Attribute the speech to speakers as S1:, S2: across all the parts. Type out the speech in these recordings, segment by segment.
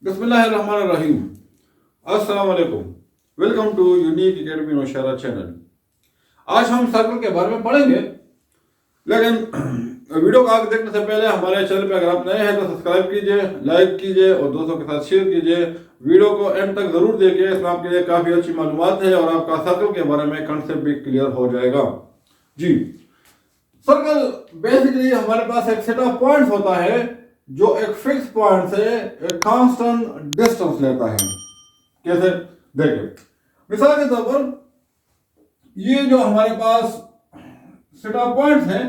S1: बिस्मिल्लाहिर्रहमानिर्रहीम। अस्सलाम वालेकुम। Welcome to Unique Academy Nowshera channel. आज हम सर्कल के बारे में पढ़ेंगे, लेकिन वीडियो को आगे देखने से पहले हमारे चैनल पे अगर आप नए हैं तो सब्सक्राइब कीजिए, लाइक कीजिए और दोस्तों के साथ शेयर कीजिए। वीडियो को एंड तक जरूर देखिए, इसमें आपके लिए काफी अच्छी मालूमात है और आपका सर्कल के बारे में कंसेप्ट भी क्लियर हो जाएगा। जी, सर्कल बेसिकली हमारे पास एक सेट ऑफ पॉइंट्स होता है जो एक फिक्स पॉइंट से एक कांस्टेंट डिस्टेंस लेता है। कैसे? देखिए, मिसाल के तौर पर ये जो हमारे पास सेट ऑफ पॉइंट्स हैं,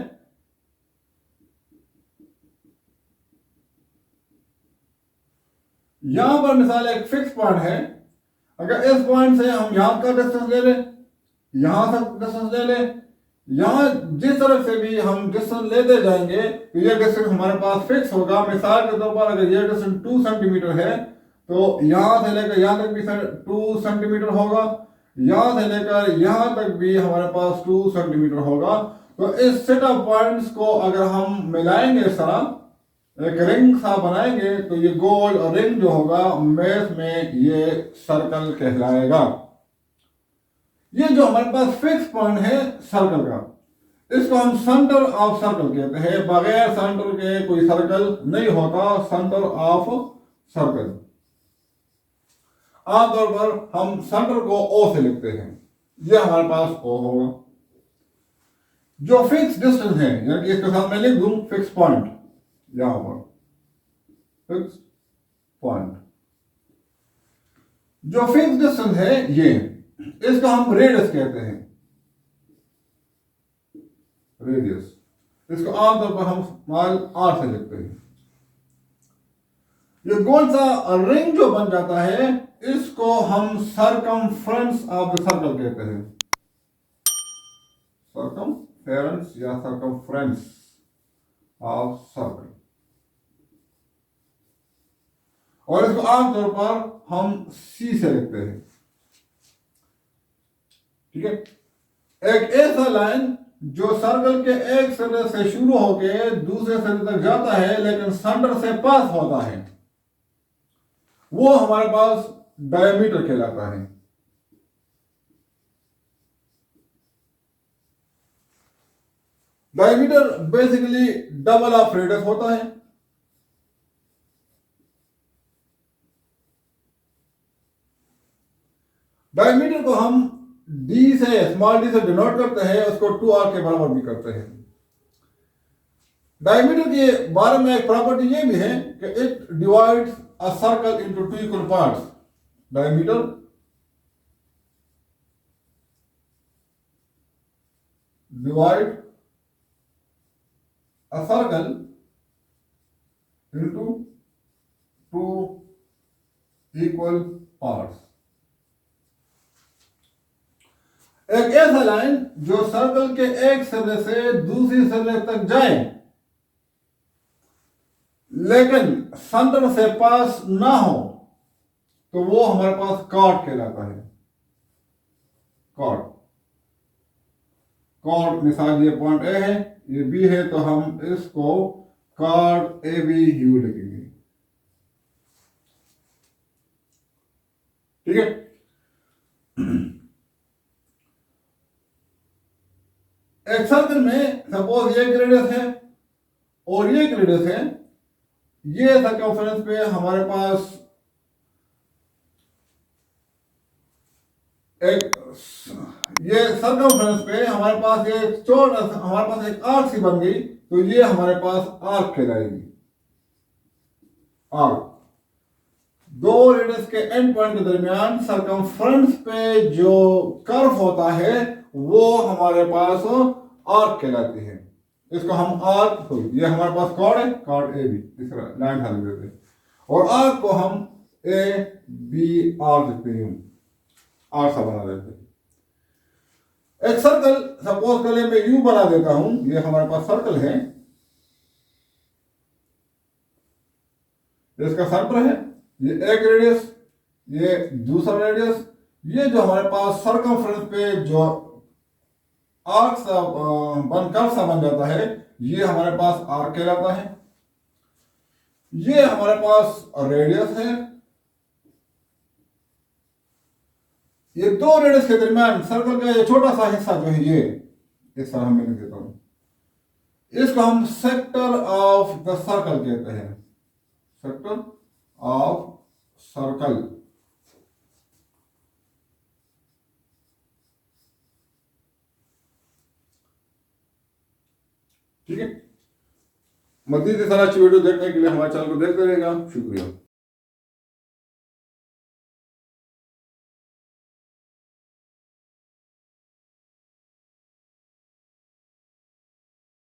S1: यहां पर मिसाल एक फिक्स पॉइंट है। अगर इस पॉइंट से हम यहां का डिस्टेंस ले लें, यहां तक डिस्टेंस ले लें, यहां जिस तरफ से भी हम डिस्टेंस लेते जाएंगे तो ये डिस्टेंस हमारे पास फिक्स होगा। मिसाल के तौर पर अगर ये डिस्टेंस 2 सेंटीमीटर है तो यहां से लेकर यहां तक भी 2 सेंटीमीटर होगा, यहां से लेकर यहां तक भी हमारे पास 2 सेंटीमीटर होगा। तो इस सेट ऑफ पॉइंट्स को अगर हम मिलाएंगे, इस तरह एक रिंग सा बनाएंगे, तो ये गोल रिंग जो होगा मैथ में ये सर्कल कहलाएगा। ये जो हमारे पास फिक्स पॉइंट है सर्कल का, इसको हम सेंटर ऑफ सर्कल कहते हैं। बगैर सेंटर के कोई सर्कल नहीं होता। सेंटर ऑफ सर्कल आमतौर पर हम सेंटर को ओ से लिखते हैं। ये हमारे पास ओ होगा। जो फिक्स डिस्टेंस है, यानी कि इसके साथ मैं लिख दूं फिक्स पॉइंट, यहां पर फिक्स पॉइंट। जो फिक्स डिस्टेंस है ये, इसको हम रेडियस कहते हैं। रेडियस, इसको आमतौर पर हम स्मॉल आर से लिखते हैं। ये गोल सा रिंग जो बन जाता है, इसको हम सर्कमफ्रेंस ऑफ द सर्कल कहते हैं। सर्कमफेरेंस या सर्कमफ्रेंस ऑफ सर्कल, और इसको आमतौर पर हम सी से लिखते हैं। ठीक है? एक ऐसा लाइन जो सर्कल के एक सिरे से शुरू होकर दूसरे सिरे तक जाता है लेकिन सेंटर से पास होता है, वो हमारे पास डायमीटर कहलाता है। Diameter basically double of radius होता है। डायमीटर को हम डी से, स्मॉल डी से डिनोट करते हैं, उसको 2r के बराबर भी करते हैं। डायमीटर के बारे में एक प्रॉपर्टी ये भी है कि it divides a circle into 2 equal parts. Diameter divide a circle into 2 equal parts. एक ऐसा लाइन जो सर्कल के एक सिरे से दूसरी सिरे तक जाए लेकिन सेंटर से पास ना हो, तो वो हमारे पास कॉर्ड कहलाता है। कॉर्ड, कॉर्ड मिसाल ये पॉइंट ए है, ये बी है, तो हम इसको कॉर्ड ए बी यू लिखेंगे। ठीक है? एक सर्कल में सपोज ये रेडियस है और ये रेडियस है। ये सर्कमफ्रेंस पे हमारे पास एक, ये सर्कमफ्रेंस पे हमारे पास ये चौड़, हमारे पास एक आर्क सी बन गई, तो ये हमारे पास आर्क कहलाएगी। आर्क दो रेडियस के एंड पॉइंट के दरमियान सर्कमफ्रेंस पे जो कर्व होता है वो हमारे पास आर्क कहलाती है। इसको हम आर्क, ये हमारे पास कॉर्ड है, कॉर्ड ए बी, इस तरह लाइन खा देते हैं, और आर्क को हम ए बी आर लिखते हैं, आर सा बना देते हैं। एक सर्कल सपोज कर ले मैं यू बना देता हूं, ये हमारे पास सर्कल है, इसका सेंटर है, ये एक रेडियस, ये दूसरा रेडियस। ये जो हमारे पास सर्कमफ्रेंस पे जो आर्क सा बन जाता है, ये हमारे पास आर्क कहलाता है। ये हमारे पास रेडियस है ये दो रेडियस के दरमियान सर्कल का ये छोटा सा हिस्सा जो है, ये इस तरह मैं लिख देता हूं, इसको हम सेक्टर ऑफ द सर्कल कहते हैं, सेक्टर ऑफ सर्कल। ठीक है, मजीद इस तरह की वीडियो देखने के लिए हमारे चैनल को देखते रहेगा। शुक्रिया।